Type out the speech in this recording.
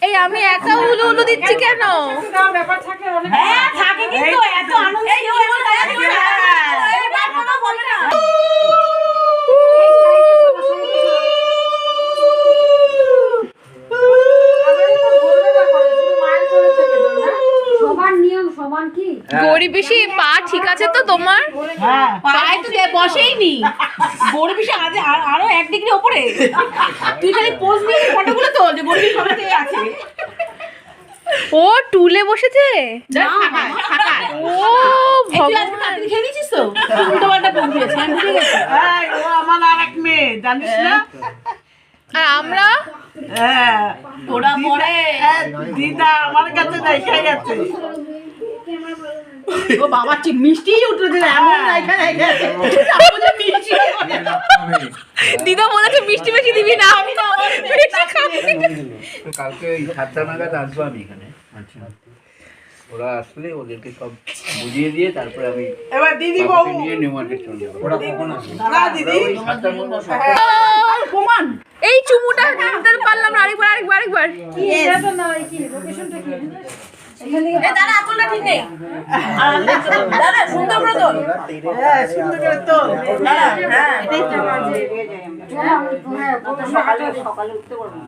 এই আমি একা উলু উলু দিচ্ছি কেন? হ্যাঁ থাকে কিন্তু এত আনন্দ কেউ এমন সবার নিয়ম সমান কি? গরিব বেশি পা ঠিক আছে তো তোমার? হ্যাঁ পায়ে তো বসেই নি গরিব বেশি আরো 1 ডিগ্রি উপরে তুই খালি পোজ দিয়ে ফটোগুলো তোল যে গরিব সবাইতে আছে ও টুলে বসেছে। ও ভগবান, খেয়ে নিয়েছিস তো উল্টো পাল্টা পোজ দিয়েছে আমি বুঝে গেছি ও আমার আরেক মেয়ে জানিস না? আর আমরা ওরা পরে দিদা আমার কাছে দেখে গেছে। ও বাবা মিষ্টি উঠে এমন এখানে গেছে মিষ্টি দিদা বলেছে মিষ্টি বেশি দিবি না। আমি তো বেশি খাবি। কালকে ওই 7টা নাগাদ আসবো আমি এখানে। আচ্ছা ওরা আসলে ওদেরকে সব বুঝিয়ে দিয়ে তারপরে আমি এবার দিদি বউ বাবুকে নিয়ে নিউ মার্কেট চলে যাবো। ওরা কখন আসবে? না দিদি ওই 7টার মধ্যে প্রমাণ এই চুমুটা দিতে পারলাম না। আরেকবার কি এটা না কি লোকেশনটা কি? এখানে এ দাদা আতলটা ঠিক নেই দাদা সুন্দর করে তোল হ্যাঁ সুন্দর করে তো দাদা হ্যাঁ হ্যাঁ কত সকালে উঠতে পারবো।